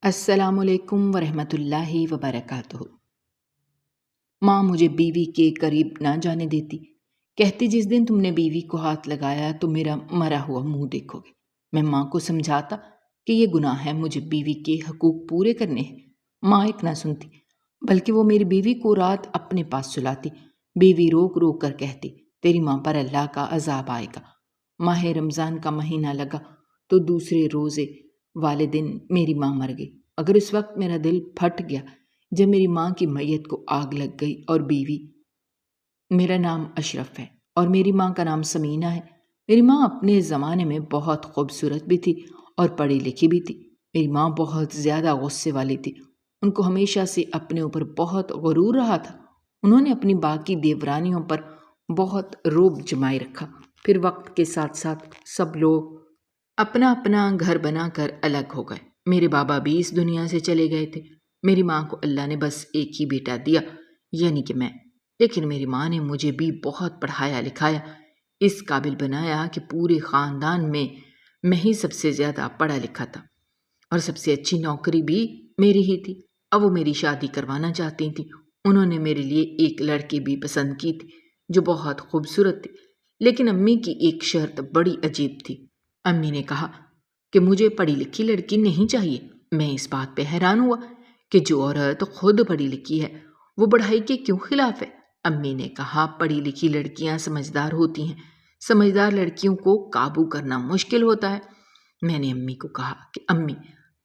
السلام علیکم ورحمۃ اللہ وبرکاتہ۔ ماں مجھے بیوی کے قریب نہ جانے دیتی، کہتی جس دن تم نے بیوی کو ہاتھ لگایا تو میرا مرا ہوا منہ دیکھو گے۔ میں ماں کو سمجھاتا کہ یہ گناہ ہے، مجھے بیوی کے حقوق پورے کرنے ہیں۔ ماں ایک نہ سنتی، بلکہ وہ میری بیوی کو رات اپنے پاس سلاتی۔ بیوی روک روک کر کہتی تیری ماں پر اللہ کا عذاب آئے گا۔ ماہ رمضان کا مہینہ لگا تو دوسرے روزے والے دن میری ماں مر گئی۔ اگر اس وقت میرا دل پھٹ گیا جب میری ماں کی میت کو آگ لگ گئی اور بیوی، میرا نام اشرف ہے اور میری ماں کا نام سمینہ ہے۔ میری ماں اپنے زمانے میں بہت خوبصورت بھی تھی اور پڑھی لکھی بھی تھی۔ میری ماں بہت زیادہ غصے والی تھی، ان کو ہمیشہ سے اپنے اوپر بہت غرور رہا تھا۔ انہوں نے اپنی باقی دیورانیوں پر بہت رعب جمائے رکھا۔ پھر وقت کے ساتھ ساتھ سب لوگ اپنا اپنا گھر بنا کر الگ ہو گئے۔ میرے بابا بھی اس دنیا سے چلے گئے تھے۔ میری ماں کو اللہ نے بس ایک ہی بیٹا دیا، یعنی کہ میں۔ لیکن میری ماں نے مجھے بھی بہت پڑھایا لکھایا، اس قابل بنایا کہ پورے خاندان میں ہی سب سے زیادہ پڑھا لکھا تھا، اور سب سے اچھی نوکری بھی میری ہی تھی۔ اب وہ میری شادی کروانا چاہتی تھی۔ انہوں نے میرے لیے ایک لڑکی بھی پسند کی تھی جو بہت خوبصورت تھی، لیکن امی کی ایک شرط بڑی عجیب تھی۔ امی نے کہا کہ مجھے پڑھی لکھی لڑکی نہیں چاہیے۔ میں اس بات پہ حیران ہوا کہ جو عورت خود پڑھی لکھی ہے وہ پڑھائی کے کیوں خلاف ہے۔ امی نے کہا پڑھی لکھی لڑکیاں سمجھدار ہوتی ہیں، سمجھدار لڑکیوں کو قابو کرنا مشکل ہوتا ہے۔ میں نے امی کو کہا کہ امی،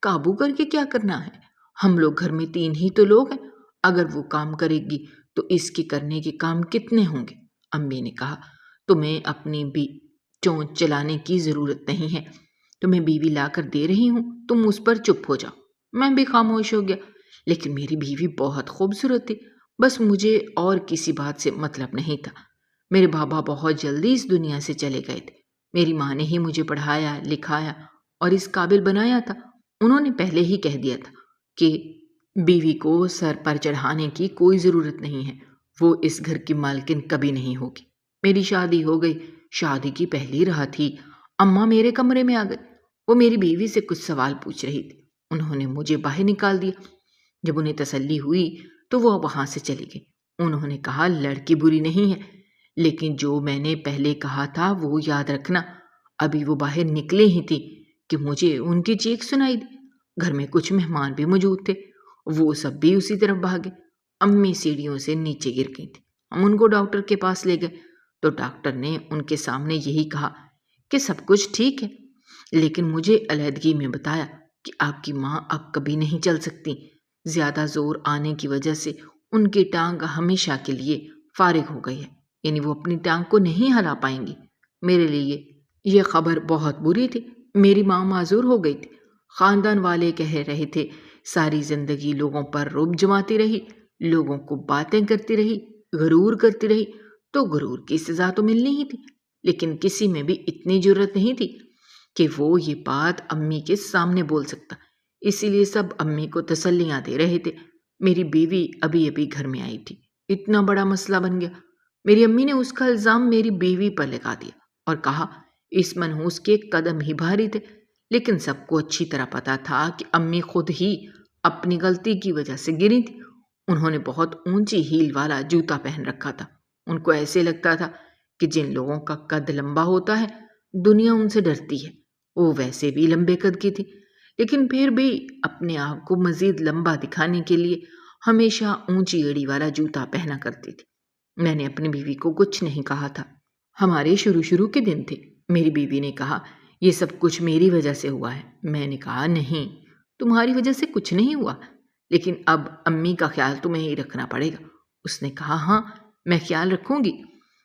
قابو کر کے کیا کرنا ہے؟ ہم لوگ گھر میں 3 ہی تو لوگ ہیں، اگر وہ کام کرے گی تو اس کے کرنے کے کام کتنے ہوں گے؟ امی نے کہا تمہیں اپنی بھی چونچ چلانے کی ضرورت نہیں ہے، تمہیں بیوی لا کر دے رہی ہوں، تم اس پر چپ ہو جاؤ۔ میں بھی خاموش ہو گیا، لیکن میری بیوی بہت خوبصورت تھی، بس مجھے اور کسی بات سے مطلب نہیں تھا۔ میرے بابا بہت جلدی اس دنیا سے چلے گئے تھے۔ میری ماں نے ہی مجھے پڑھایا لکھایا اور اس قابل بنایا تھا۔ انہوں نے پہلے ہی کہہ دیا تھا کہ بیوی کو سر پر چڑھانے کی کوئی ضرورت نہیں ہے، وہ اس گھر کی مالکن کبھی نہیں ہوگی۔ میری شادی ہو گئی۔ شادی کی پہلی رات ہی اماں میرے کمرے میں آ گئی۔ وہ میری بیوی سے کچھ سوال پوچھ رہی تھی۔ انہوں نے مجھے باہر نکال دیا۔ جب انہیں تسلی ہوئی تو وہ وہاں سے چلی گئی۔ انہوں نے کہا لڑکی بری نہیں ہے، لیکن جو میں نے پہلے کہا تھا وہ یاد رکھنا۔ ابھی وہ باہر نکلے ہی تھی کہ مجھے ان کی چیخ سنائی دی۔ گھر میں کچھ مہمان بھی موجود تھے، وہ سب بھی اسی طرف بھاگے۔ امی سیڑھیوں سے نیچے گر گئی تھی۔ ہم ان کو ڈاکٹر کے پاس لے گئے تو ڈاکٹر نے ان کے سامنے یہی کہا کہ سب کچھ ٹھیک ہے، لیکن مجھے علیحدگی میں بتایا کہ آپ کی ماں اب کبھی نہیں چل سکتی۔ زیادہ زور آنے کی وجہ سے ان کی ٹانگ ہمیشہ کے لیے فارغ ہو گئی ہے، یعنی وہ اپنی ٹانگ کو نہیں ہلا پائیں گی۔ میرے لیے یہ خبر بہت بری تھی۔ میری ماں معذور ہو گئی تھی۔ خاندان والے کہہ رہے تھے ساری زندگی لوگوں پر رعب جماتی رہی، لوگوں کو باتیں کرتی رہی، غرور کرتی رہی، تو غرور کی سزا تو ملنی ہی تھی۔ لیکن کسی میں بھی اتنی جرت نہیں تھی کہ وہ یہ بات امی کے سامنے بول سکتا، اسی لیے سب امی کو تسلیاں دے رہے تھے۔ میری بیوی ابھی ابھی گھر میں آئی تھی، اتنا بڑا مسئلہ بن گیا۔ میری امی نے اس کا الزام میری بیوی پر لگا دیا اور کہا اس منحوس کے قدم ہی بھاری تھے، لیکن سب کو اچھی طرح پتا تھا کہ امی خود ہی اپنی غلطی کی وجہ سے گری تھی۔ انہوں نے بہت اونچی ہیل والا جوتا پہن رکھا تھا۔ ان کو ایسے لگتا تھا کہ جن لوگوں کا قد لمبا ہوتا ہے دنیا ان سے ڈرتی ہے۔ وہ ویسے بھی لمبے قد کی تھی، لیکن پھر بھی اپنے آپ کو مزید لمبا دکھانے کے لیے ہمیشہ اونچی ایڑی والا جوتا پہنا کرتی تھی۔ میں نے اپنی بیوی کو کچھ نہیں کہا تھا۔ ہمارے شروع کے دن تھے۔ میری بیوی نے کہا یہ سب کچھ میری وجہ سے ہوا ہے۔ میں نے کہا نہیں، تمہاری وجہ سے کچھ نہیں ہوا، لیکن اب امی کا خیال تمہیں ہی رکھنا پڑے گا۔ اس نے کہا ہاں میں خیال رکھوں گی۔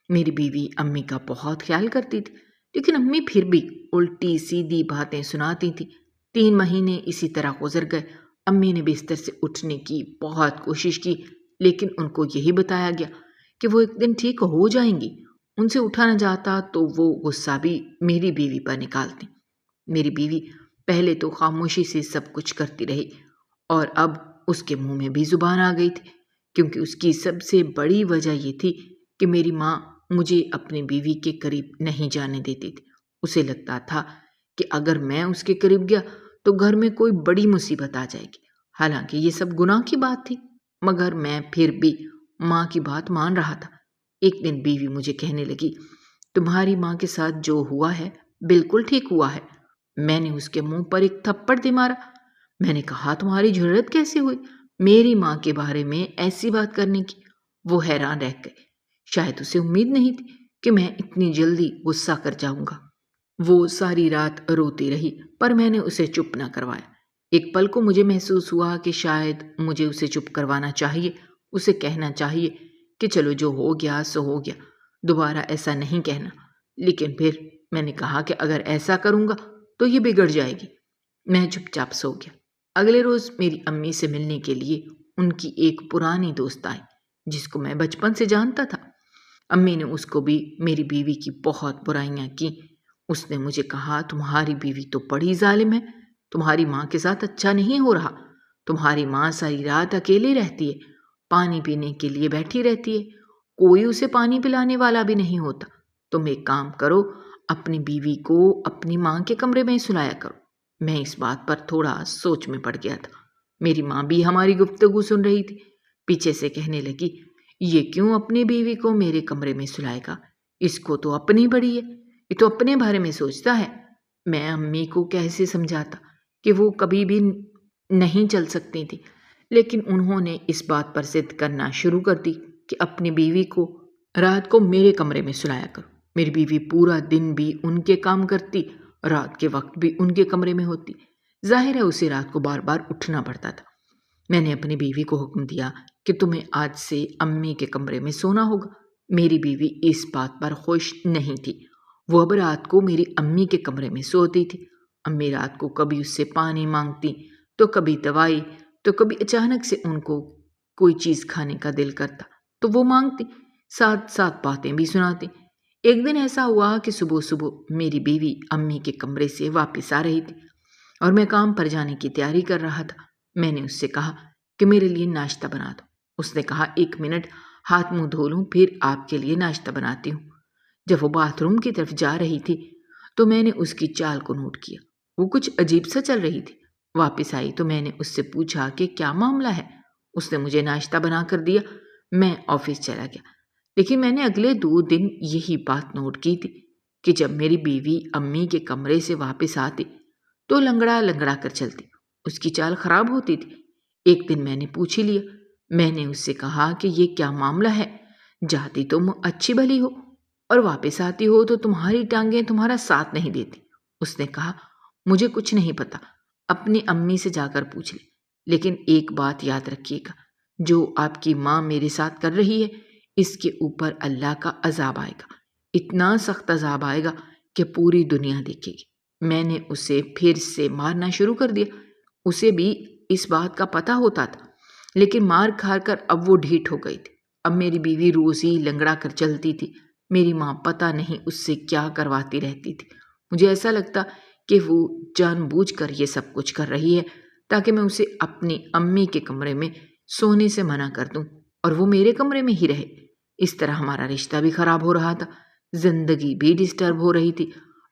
میری بیوی امی کا بہت خیال کرتی تھی، لیکن امی پھر بھی الٹی سیدھی باتیں سناتی تھی۔ 3 مہینے اسی طرح گزر گئے۔ امی نے بستر سے اٹھنے کی بہت کوشش کی، لیکن ان کو یہی بتایا گیا کہ وہ ایک دن ٹھیک ہو جائیں گی۔ ان سے اٹھا نہ جاتا تو وہ غصہ بھی میری بیوی پر نکالتی۔ میری بیوی پہلے تو خاموشی سے سب کچھ کرتی رہی، اور اب اس کے منہ میں بھی زبان آ گئی تھی، کیونکہ اس کی سب سے بڑی وجہ یہ تھی کہ میری ماں مجھے اپنی بیوی کے قریب نہیں جانے دیتی تھی۔ اسے لگتا تھا کہ اگر میں اس کے قریب گیا تو گھر میں کوئی بڑی مصیبت آ جائے گی۔ حالانکہ یہ سب گناہ کی بات تھی، مگر میں پھر بھی ماں کی بات مان رہا تھا۔ ایک دن بیوی مجھے کہنے لگی، تمہاری ماں کے ساتھ جو ہوا ہے بالکل ٹھیک ہوا ہے۔ میں نے اس کے منہ پر ایک تھپڑ دے مارا۔ میں نے کہا، تمہاری جرأت کیسے ہوئی میری ماں کے بارے میں ایسی بات کرنے کی؟ وہ حیران رہ گئے، شاید اسے امید نہیں تھی کہ میں اتنی جلدی غصہ کر جاؤں گا۔ وہ ساری رات روتی رہی، پر میں نے اسے چپ نہ کروایا۔ ایک پل کو مجھے محسوس ہوا کہ شاید مجھے اسے چپ کروانا چاہیے، اسے کہنا چاہیے کہ چلو جو ہو گیا سو ہو گیا، دوبارہ ایسا نہیں کہنا۔ لیکن پھر میں نے کہا کہ اگر ایسا کروں گا تو یہ بگڑ جائے گی۔ میں چپ چاپ سو گیا۔ اگلے روز میری امی سے ملنے کے لیے ان کی ایک پرانی دوست آئی جس کو میں بچپن سے جانتا تھا۔ امی نے اس کو بھی میری بیوی کی بہت برائیاں کی۔ اس نے مجھے کہا، تمہاری بیوی تو بڑی ظالم ہے، تمہاری ماں کے ساتھ اچھا نہیں ہو رہا۔ تمہاری ماں ساری رات اکیلی رہتی ہے، پانی پینے کے لیے بیٹھی رہتی ہے، کوئی اسے پانی پلانے والا بھی نہیں ہوتا۔ تم ایک کام کرو، اپنی بیوی کو اپنی ماں کے کمرے میں سلایا کرو۔ میں اس بات پر تھوڑا سوچ میں پڑ گیا تھا۔ میری ماں بھی ہماری گفتگو سن رہی تھی، پیچھے سے کہنے لگی، یہ کیوں اپنی بیوی کو میرے کمرے میں سلائے گا؟ اس کو تو اپنی بڑی ہے، یہ تو اپنے بارے میں سوچتا ہے۔ میں امی کو کیسے سمجھاتا کہ وہ کبھی بھی نہیں چل سکتی تھی، لیکن انہوں نے اس بات پر ضد کرنا شروع کر دی کہ اپنی بیوی کو رات کو میرے کمرے میں سلایا کرو۔ میری بیوی پورا دن بھی ان کے کام کرتی، رات کے وقت بھی ان کے کمرے میں ہوتی۔ ظاہر ہے اسے رات کو بار بار اٹھنا پڑتا تھا۔ میں نے اپنی بیوی کو حکم دیا کہ تمہیں آج سے امی کے کمرے میں سونا ہوگا۔ میری بیوی اس بات پر خوش نہیں تھی۔ وہ اب رات کو میری امی کے کمرے میں سوتی تھی۔ امی رات کو کبھی اس سے پانی مانگتی، تو کبھی دوائی، تو کبھی اچانک سے ان کو کوئی چیز کھانے کا دل کرتا تو وہ مانگتی، ساتھ ساتھ باتیں بھی سناتی۔ ایک دن ایسا ہوا کہ صبح صبح میری بیوی امی کے کمرے سے واپس آ رہی تھی اور میں کام پر جانے کی تیاری کر رہا تھا۔ میں نے اس سے کہا کہ میرے لیے ناشتہ بنا دو۔ اس نے کہا، ایک منٹ، ہاتھ منہ دھو لوں پھر آپ کے لیے ناشتہ بناتی ہوں۔ جب وہ باتھ روم کی طرف جا رہی تھی تو میں نے اس کی چال کو نوٹ کیا، وہ کچھ عجیب سا چل رہی تھی۔ واپس آئی تو میں نے اس سے پوچھا کہ کیا معاملہ ہے۔ اس نے مجھے ناشتہ بنا کر دیا، میں آفس چلا گیا۔ لیکن میں نے اگلے 2 دن یہی بات نوٹ کی تھی کہ جب میری بیوی امی کے کمرے سے واپس آتی تو لنگڑا لنگڑا کر چلتی، اس کی چال خراب ہوتی تھی۔ ایک دن میں نے پوچھ ہی لیا، میں نے اس سے کہا کہ یہ کیا معاملہ ہے، جاتی تم اچھی بھلی ہو اور واپس آتی ہو تو تمہاری ٹانگیں تمہارا ساتھ نہیں دیتی۔ اس نے کہا، مجھے کچھ نہیں پتا، اپنی امی سے جا کر پوچھ لے، لیکن ایک بات یاد رکھیے گا، جو آپ کی ماں میرے ساتھ کر رہی ہے اس کے اوپر اللہ کا عذاب آئے گا، اتنا سخت عذاب آئے گا کہ پوری دنیا دیکھے گی۔ میں نے اسے پھر سے مارنا شروع کر دیا۔ اسے بھی اس بات کا پتہ ہوتا تھا، لیکن مار کھا کر اب وہ ڈھیٹ ہو گئی تھی۔ اب میری بیوی روز ہی لنگڑا کر چلتی تھی۔ میری ماں پتہ نہیں اس سے کیا کرواتی رہتی تھی۔ مجھے ایسا لگتا کہ وہ جان بوجھ کر یہ سب کچھ کر رہی ہے تاکہ میں اسے اپنی امی کے کمرے میں سونے سے منع کر دوں اور وہ میرے کمرے میں ہی رہے۔ اس طرح ہمارا رشتہ بھی خراب ہو رہا تھا، زندگی بھی ڈسٹرب ہو رہی تھی۔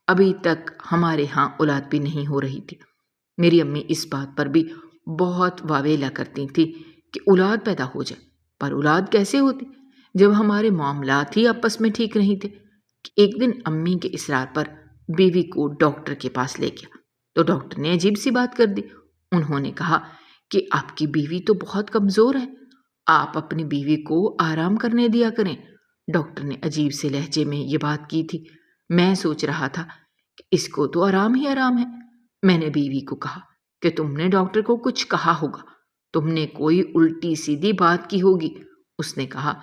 ابھی تک ہمارے ہاں اولاد بھی نہیں ہو رہی تھی۔ میری امی اس بات پر بھی بہت واویلا کرتی تھی کہ اولاد پیدا ہو جائے، پر اولاد کیسے ہوتی جب ہمارے معاملات ہی آپس میں ٹھیک نہیں تھے۔ ایک دن امی کے اصرار پر بیوی کو ڈاکٹر کے پاس لے گیا تو ڈاکٹر نے عجیب سی بات کر دی۔ انہوں نے کہا کہ آپ کی بیوی تو بہت کمزور ہے، آپ اپنی بیوی کو آرام کرنے دیا کریں۔ ڈاکٹر نے عجیب سے لہجے میں یہ بات کی تھی۔ میں سوچ رہا تھا کہ اس کو تو آرام ہی آرام ہے۔ میں نے بیوی کو کہا کہ تم نے ڈاکٹر کو کچھ کہا ہوگا، تم نے کوئی الٹی سیدھی بات کی ہوگی۔ اس نے کہا،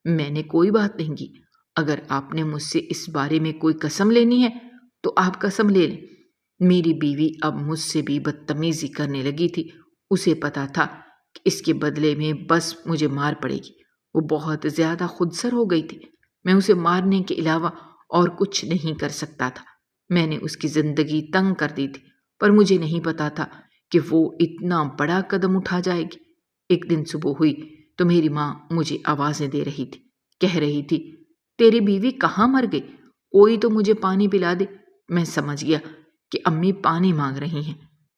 میں نے کوئی بات نہیں کی، اگر آپ نے مجھ سے اس بارے میں کوئی قسم لینی ہے تو آپ قسم لے لیں۔ میری بیوی اب مجھ سے بھی بدتمیزی کرنے لگی تھی۔ اسے پتا تھا کہ اس کے بدلے میں بس مجھے مار پڑے گی۔ وہ بہت زیادہ خودسر ہو گئی تھی۔ میں اسے مارنے کے علاوہ اور کچھ نہیں کر سکتا تھا۔ میں نے اس کی زندگی تنگ کر دی تھی، پر مجھے نہیں پتا تھا کہ وہ اتنا بڑا قدم اٹھا جائے گی۔ ایک دن صبح ہوئی تو میری ماں مجھے آوازیں دے رہی تھی، کہہ رہی تھی، تیری بیوی کہاں مر گئی؟ کوئی تو مجھے پانی پلا دے۔ میں سمجھ گیا کہ امی پانی مانگ رہی ہیں۔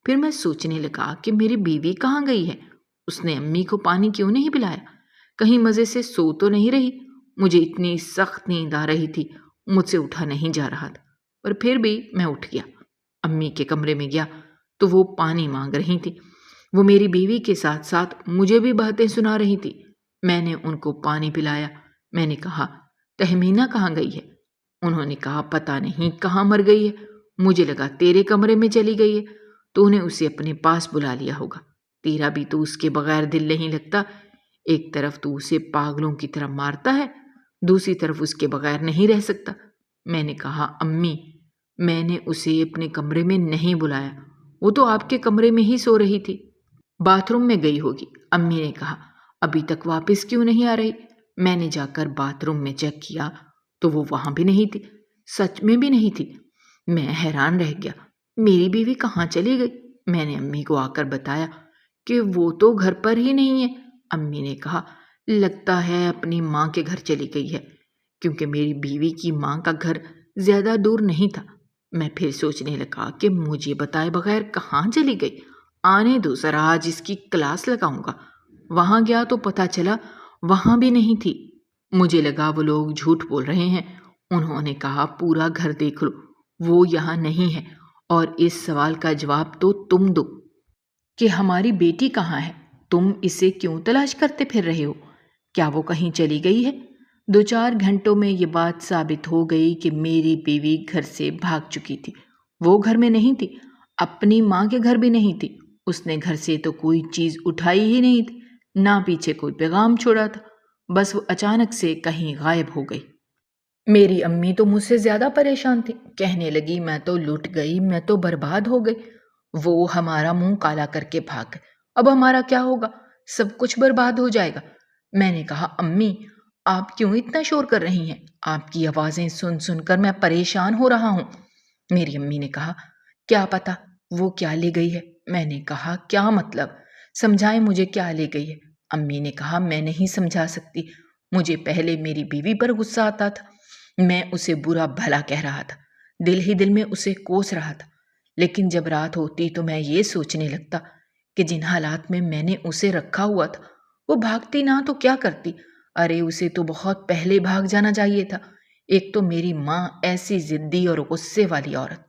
پھر میں سوچنے لگا کہ میری بیوی کہاں گئی ہے؟ اس نے امی کو پانی کیوں نہیں پلایا؟ کہیں مزے سے سو تو نہیں رہی؟ مجھے اتنی سخت نیند آ رہی تھی، مجھ سے اٹھا نہیں جا رہا تھا، پر پھر بھی میں اٹھ گیا۔ امی کے کمرے میں گیا تو وہ پانی مانگ رہی تھی۔ وہ میری بیوی کے ساتھ ساتھ مجھے بھی باتیں سنا رہی تھی۔ میں نے ان کو پانی پلایا۔ میں نے کہا، تہمینہ کہاں گئی ہے؟ انہوں نے کہا، پتہ نہیں کہاں مر گئی ہے، مجھے لگا تیرے کمرے میں چلی گئی ہے، تو نے اسے اپنے پاس بلا لیا ہوگا۔ تیرا بھی تو اس کے بغیر دل نہیں لگتا، ایک طرف تو اسے پاگلوں کی طرح مارتا ہے، دوسری طرف اس کے بغیر نہیں رہ سکتا۔ میں نے کہا، امی، میں نے اسے اپنے کمرے میں نہیں بلایا، وہ تو آپ کے کمرے میں ہی سو رہی تھی، باتھ روم میں گئی ہوگی۔ امی نے کہا، ابھی تک واپس کیوں نہیں آ رہی؟ میں نے جا کر باتھ روم میں چیک کیا تو وہ وہاں بھی نہیں تھی، سچ میں بھی نہیں تھی۔ میں حیران رہ گیا، میری بیوی کہاں چلی گئی؟ میں نے امی کو آ کر بتایا کہ وہ تو گھر پر ہی نہیں ہے۔ امی نے کہا، لگتا ہے اپنی ماں کے گھر چلی گئی ہے، کیونکہ میری بیوی کی ماں کا گھر زیادہ دور نہیں تھا۔ میں پھر سوچنے لگا کہ مجھے بتائے بغیر کہاں چلی گئی؟ آنے دو ذرا، آج اس کی کلاس لگاؤں گا۔ وہاں گیا تو پتہ چلا وہاں بھی نہیں تھی۔ مجھے لگا وہ لوگ جھوٹ بول رہے ہیں۔ انہوں نے کہا، پورا گھر دیکھ لو، وہ یہاں نہیں ہے، اور اس سوال کا جواب تو تم دو کہ ہماری بیٹی کہاں ہے؟ تم اسے کیوں تلاش کرتے پھر رہے ہو؟ کیا وہ کہیں چلی گئی ہے؟ 2-4 گھنٹوں میں یہ بات ثابت ہو گئی کہ میری بیوی گھر سے بھاگ چکی تھی۔ وہ گھر میں نہیں تھی، اپنی ماں کے گھر بھی نہیں تھی۔ اس نے گھر سے تو کوئی چیز اٹھائی ہی نہیں تھی، نہ پیچھے کوئی پیغام چھوڑا تھا، بس وہ اچانک سے کہیں غائب ہو گئی۔ میری امی تو مجھ سے زیادہ پریشان تھی، کہنے لگی، میں تو لٹ گئی، میں تو برباد ہو گئی، وہ ہمارا منہ کالا کر کے بھاگ گئے، اب ہمارا کیا ہوگا؟ سب کچھ برباد ہو جائے گا۔ میں نے کہا، امی، آپ کیوں اتنا شور کر رہی ہیں؟ آپ کی آوازیں سن سن کر میں پریشان ہو رہا ہوں۔ میری امی نے کہا، کیا پتا وہ کیا لے گئی ہے؟ میں نے کہا، کیا مطلب؟ سمجھائیں مجھے، کیا لے گئی ہے؟ امی نے کہا، میں نہیں سمجھا سکتی، مجھے پہلے میری بیوی پر غصہ آتا تھا، میں اسے برا بھلا کہہ رہا تھا، دل ہی دل میں اسے کوس رہا تھا، لیکن جب رات ہوتی تو میں یہ سوچنے لگتا کہ جن حالات میں میں نے اسے رکھا ہوا تھا وہ بھاگتی نہ تو کیا کرتی؟ ارے اسے تو بہت پہلے بھاگ جانا چاہیے تھا۔ ایک تو میری ماں ایسی ضدی اور غصے والی عورت،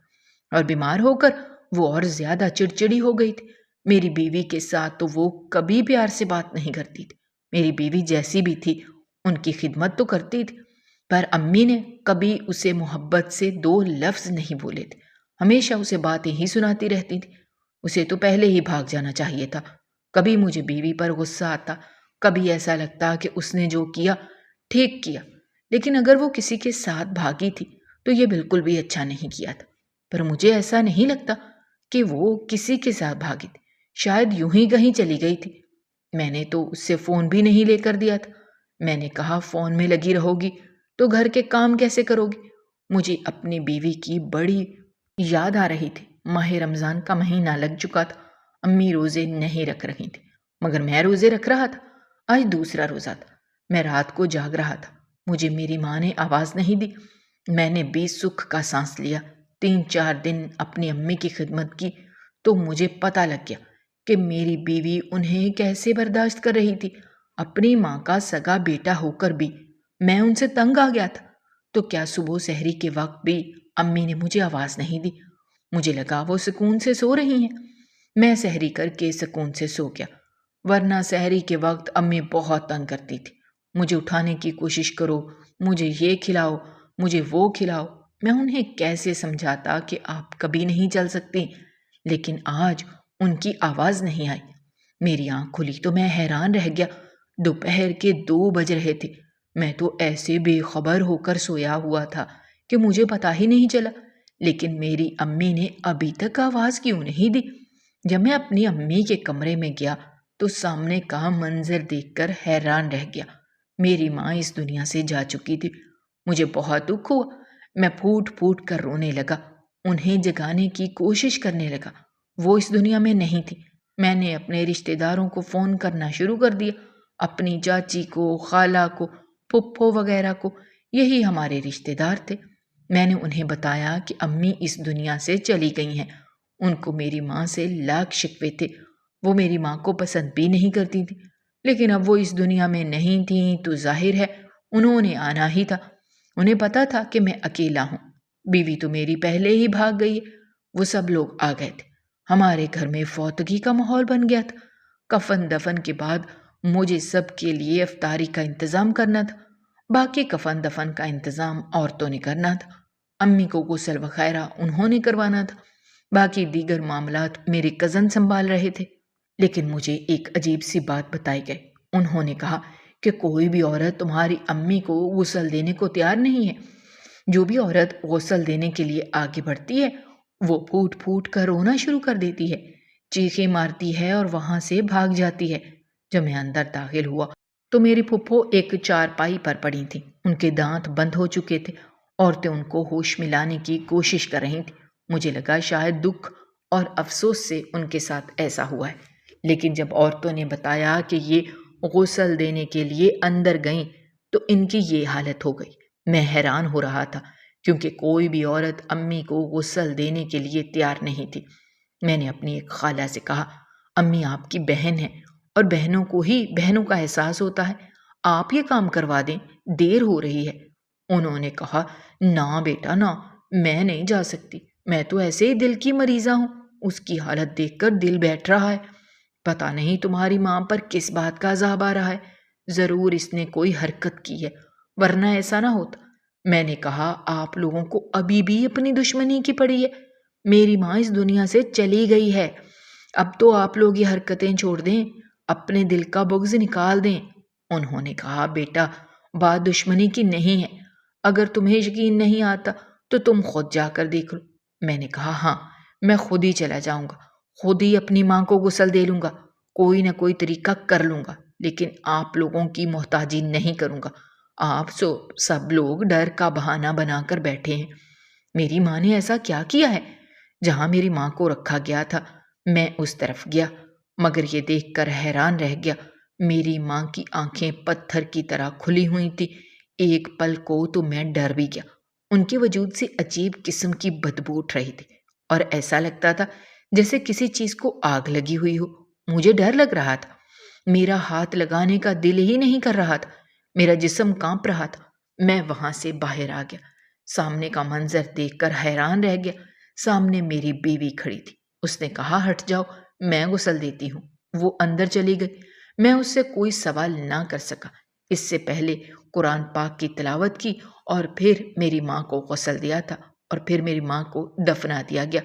اور بیمار ہو کر وہ اور زیادہ چڑچڑی ہو گئی تھی۔ میری بیوی کے ساتھ تو وہ کبھی پیار سے بات نہیں کرتی تھی، میری بیوی جیسی بھی تھی ان کی خدمت تو کرتی تھی، پر امی نے کبھی اسے محبت سے 2 لفظ نہیں بولے تھے، ہمیشہ اسے باتیں ہی سناتی رہتی تھی۔ اسے تو پہلے ہی بھاگ جانا چاہیے تھا۔ کبھی مجھے بیوی پر غصہ آتا، کبھی ایسا لگتا کہ اس نے جو کیا ٹھیک کیا، لیکن اگر وہ کسی کے ساتھ بھاگی تھی تو یہ بالکل بھی اچھا نہیں کیا تھا۔ پر مجھے ایسا نہیں لگتا کہ وہ کسی کے ساتھ بھاگی تھی، شاید یوں ہی کہیں چلی گئی تھی۔ میں نے تو اس سے فون بھی نہیں لے کر دیا تھا۔ میں نے کہا، فون میں لگی رہو گی تو گھر کے کام کیسے کرو گی؟ مجھے اپنی بیوی کی بڑی یاد آ رہی تھی۔ ماہ رمضان کا مہینہ لگ چکا تھا، امی روزے نہیں رکھ رہی تھی، مگر میں روزے رکھ رہا تھا۔ آج دوسرا روزہ تھا، میں رات کو جاگ رہا تھا، مجھے میری ماں نے آواز نہیں دی۔ میں نے بھی سکھ کا سانس لیا۔ 3-4 دن اپنی امی کی خدمت کی تو مجھے پتہ لگ گیا کہ میری بیوی انہیں کیسے برداشت کر رہی تھی۔ اپنی ماں کا سگا بیٹا ہو کر بھی میں ان سے تنگ آ گیا تھا، تو کیا صبح سحری کے وقت بھی امی نے مجھے آواز نہیں دی؟ مجھے لگا وہ سکون سے سو رہی ہیں۔ میں سحری کر کے سکون سے سو گیا، ورنہ سحری کے وقت امی بہت تنگ کرتی تھی، مجھے اٹھانے کی کوشش کرو، مجھے یہ کھلاؤ، مجھے وہ کھلاؤ۔ میں انہیں کیسے سمجھاتا کہ آپ کبھی نہیں چل سکتی، لیکن آج ان کی آواز نہیں آئی۔ میری آنکھ کھلی تو میں حیران رہ گیا، دوپہر کے 2 بج رہے تھے۔ میں تو ایسے بے خبر ہو کر سویا ہوا تھا کہ مجھے پتا ہی نہیں چلا، لیکن میری امی نے ابھی تک آواز کیوں نہیں دی؟ جب میں اپنی امی کے کمرے میں گیا تو سامنے کا منظر دیکھ کر حیران رہ گیا۔ میری ماں اس دنیا سے جا چکی تھی۔ مجھے بہت دکھ ہوا، میں پھوٹ پھوٹ کر رونے لگا، انہیں جگانے کی کوشش کرنے لگا۔ وہ اس دنیا میں نہیں تھی۔ میں نے اپنے رشتہ داروں کو فون کرنا شروع کر دیا، اپنی چاچی کو، خالہ کو، پھپھو وغیرہ کو، یہی ہمارے رشتہ دار تھے۔ میں نے انہیں بتایا کہ امی اس دنیا سے چلی گئی ہیں، ان کو میری ماں سے لاکھ شکوے تھے، وہ میری ماں کو پسند بھی نہیں کرتی تھی، لیکن اب وہ اس دنیا میں نہیں تھیں تو ظاہر ہے انہوں نے آنا ہی تھا۔ انہیں پتا تھا کہ میں اکیلا ہوں، بیوی تو میری پہلے ہی بھاگ گئی ہے۔ وہ سب لوگ آ گئے تھے، ہمارے گھر میں فوتگی کا ماحول بن گیا تھا۔ کفن دفن کے بعد مجھے سب کے لیے افطاری کا انتظام کرنا تھا، باقی کفن دفن کا انتظام عورتوں نے کرنا تھا۔ امی کو غسل وغیرہ انہوں نے کروانا تھا، باقی دیگر معاملات میرے کزن سنبھال رہے تھے۔ لیکن مجھے ایک عجیب سی بات بتائی گئی۔ انہوں نے کہا کہ کوئی بھی عورت تمہاری امی کو غسل دینے کو تیار نہیں ہے۔ جو بھی عورت غسل دینے کے لیے آگے بڑھتی ہے وہ پھوٹ پھوٹ کر رونا شروع کر دیتی ہے، چیخیں مارتی ہے اور وہاں سے بھاگ جاتی ہے۔ جب میں اندر داخل ہوا تو میری پھپھو ایک چارپائی پر پڑی تھی، ان کے دانت بند ہو چکے تھے، عورتیں ان کو ہوش میں لانے کی کوشش کر رہی تھیں۔ مجھے لگا شاید دکھ اور افسوس سے ان کے ساتھ ایسا ہوا ہے، لیکن جب عورتوں نے بتایا کہ یہ غسل دینے کے لیے اندر گئیں تو ان کی یہ حالت ہو گئی۔ میں حیران ہو رہا تھا کیونکہ کوئی بھی عورت امی کو غسل دینے کے لیے تیار نہیں تھی۔ میں نے اپنی ایک خالہ سے کہا، امی آپ کی بہن ہے اور بہنوں کو ہی بہنوں کا احساس ہوتا ہے، آپ یہ کام کروا دیں، دیر ہو رہی ہے۔ انہوں نے کہا، نہ بیٹا نہ، میں نہیں جا سکتی، میں تو ایسے ہی دل کی مریضہ ہوں، اس کی حالت دیکھ کر دل بیٹھ رہا ہے۔ پتہ نہیں تمہاری ماں پر کس بات کا عذاب آ رہا ہے، ضرور اس نے کوئی حرکت کی ہے، ورنہ ایسا نہ ہوتا۔ میں نے کہا، آپ لوگوں کو ابھی بھی اپنی دشمنی کی پڑی ہے، میری ماں اس دنیا سے چلی گئی ہے، اب تو آپ لوگ یہ حرکتیں چھوڑ دیں، اپنے دل کا بغض نکال دیں۔ انہوں نے کہا، بیٹا بات دشمنی کی نہیں ہے، اگر تمہیں یقین نہیں آتا تو تم خود جا کر دیکھ لو۔ میں نے کہا، ہاں میں خود ہی چلا جاؤں گا، خود ہی اپنی ماں کو غسل دے لوں گا، کوئی نہ کوئی طریقہ کر لوں گا، لیکن آپ لوگوں کی محتاجی نہیں کروں گا۔ آپ سب لوگ ڈر کا بہانہ بنا کر بیٹھے ہیں۔ میری ماں نے ایسا کیا کیا ہے؟ جہاں میری ماں کو رکھا گیا تھا میں اس طرف گیا، مگر یہ دیکھ کر حیران رہ گیا، میری ماں کی آنکھیں پتھر کی طرح کھلی ہوئی تھی۔ ایک پل کو تو میں ڈر بھی گیا، ان کے وجود سے عجیب قسم کی بدبو اٹھ رہی تھی اور ایسا لگتا تھا جیسے کسی چیز کو آگ لگی ہوئی ہو۔ مجھے ڈر لگ رہا تھا، میرا ہاتھ لگانے کا دل ہی نہیں کر رہا تھا، میرا جسم کانپ رہا تھا۔ میں وہاں سے باہر آ گیا، سامنے کا منظر دیکھ کر حیران رہ گیا۔ سامنے میری بیوی کھڑی تھی، اس نے کہا، ہٹ جاؤ میں غسل دیتی ہوں۔ وہ اندر چلی گئی، میں اس سے کوئی سوال نہ کر سکا۔ اس سے پہلے قرآن پاک کی تلاوت کی اور پھر میری ماں کو غسل دیا تھا اور پھر میری ماں کو دفنا دیا گیا۔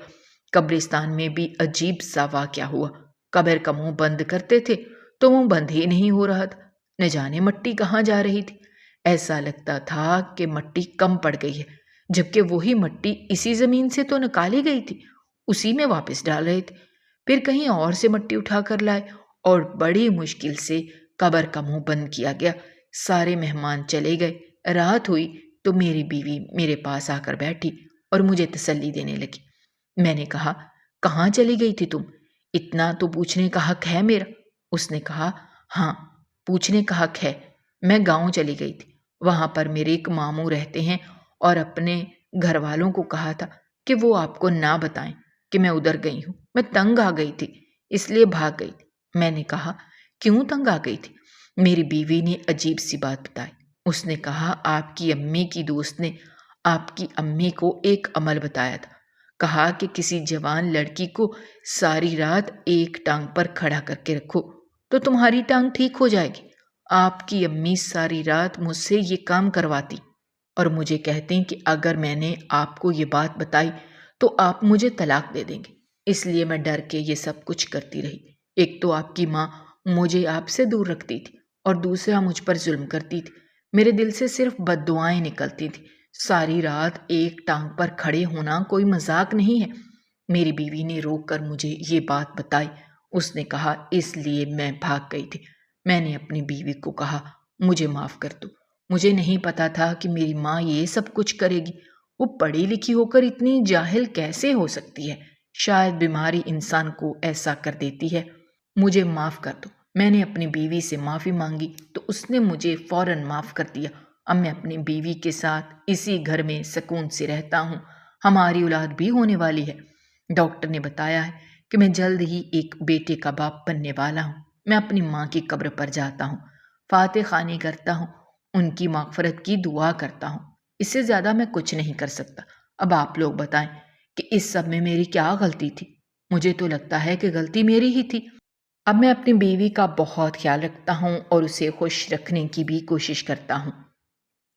قبرستان میں بھی عجیب سا واقعہ ہوا، قبر کا منہ بند کرتے تھے تو منہ بند ہی نہیں ہو رہا تھا، نہ جانے مٹی کہاں جا رہی تھی۔ ایسا لگتا تھا کہ مٹی کم پڑ گئی ہے، جبکہ وہی مٹی اسی زمین سے تو نکالی گئی تھی، اسی میں واپس ڈال رہے تھے۔ پھر کہیں اور سے مٹی اٹھا کر لائے اور بڑی مشکل سے قبر کا منہ بند کیا گیا۔ سارے مہمان چلے گئے، رات ہوئی تو میری بیوی میرے پاس آ کر بیٹھی اور مجھے تسلی دینے لگی۔ میں نے کہا، کہاں چلی گئی تھی تم؟ اتنا تو پوچھنے کا حق ہے میرا۔ اس نے کہا، ہاں پوچھنے کا حق ہے، میں گاؤں چلی گئی تھی، وہاں پر میرے ایک ماموں رہتے ہیں اور اپنے گھر والوں کو کہا تھا کہ وہ آپ کو نہ بتائیں کہ میں ادھر گئی ہوں، میں تنگ آ گئی تھی اس لیے بھاگ گئی تھی۔ میں نے کہا، کیوں تنگ آ گئی تھی؟ میری بیوی نے عجیب سی بات بتائی۔ اس نے کہا، آپ کی امی کی دوست نے آپ کی امی کو ایک عمل بتایا تھا، کہا کہ کسی جوان لڑکی کو ساری رات ایک ٹانگ پر کھڑا کر کے رکھو تو تمہاری ٹانگ ٹھیک ہو جائے گی۔ آپ کی امی ساری رات مجھ سے یہ کام کرواتی اور مجھے کہتے کہ اگر میں نے آپ کو یہ بات بتائی تو آپ مجھے طلاق دے دیں گے، اس لیے میں ڈر کے یہ سب کچھ کرتی رہی۔ ایک تو آپ کی ماں مجھے آپ سے دور رکھتی تھی اور دوسرا مجھ پر ظلم کرتی تھی، میرے دل سے صرف بد دعائیں نکلتی تھی۔ ساری رات ایک ٹانگ پر کھڑے ہونا کوئی مذاق نہیں ہے۔ میری بیوی نے رو کر مجھے یہ بات بتائی۔ اس نے کہا، اس لیے میں بھاگ گئی تھی۔ میں نے اپنی بیوی کو کہا، مجھے معاف کر دو، مجھے نہیں پتا تھا کہ میری ماں یہ سب کچھ کرے گی، وہ پڑھی لکھی ہو کر اتنی جاہل کیسے ہو سکتی ہے؟ شاید بیماری انسان کو ایسا کر دیتی ہے، مجھے معاف کر دو۔ میں نے اپنی بیوی سے معافی مانگی تو اس نے مجھے فوراً معاف کر دیا۔ اب میں اپنی بیوی کے ساتھ اسی گھر میں سکون سے رہتا ہوں، ہماری اولاد بھی ہونے والی ہے۔ ڈاکٹر نے بتایا ہے کہ میں جلد ہی ایک بیٹے کا باپ بننے والا ہوں۔ میں اپنی ماں کی قبر پر جاتا ہوں، فاتح خوانی کرتا ہوں، ان کی مغفرت کی دعا کرتا ہوں۔ اس سے زیادہ میں کچھ نہیں کر سکتا۔ اب آپ لوگ بتائیں کہ اس سب میں میری کیا غلطی تھی؟ مجھے تو لگتا ہے کہ غلطی میری ہی تھی۔ اب میں اپنی بیوی کا بہت خیال رکھتا ہوں اور اسے خوش رکھنے کی بھی کوشش کرتا ہوں۔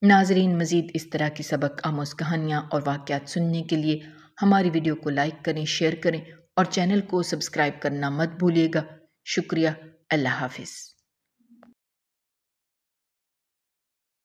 ناظرین، مزید اس طرح کی سبق آموز کہانیاں اور واقعات سننے کے لیے ہماری ویڈیو کو لائک کریں، شیئر کریں اور چینل کو سبسکرائب کرنا مت بھولیے گا۔ شکریہ۔ اللہ حافظ۔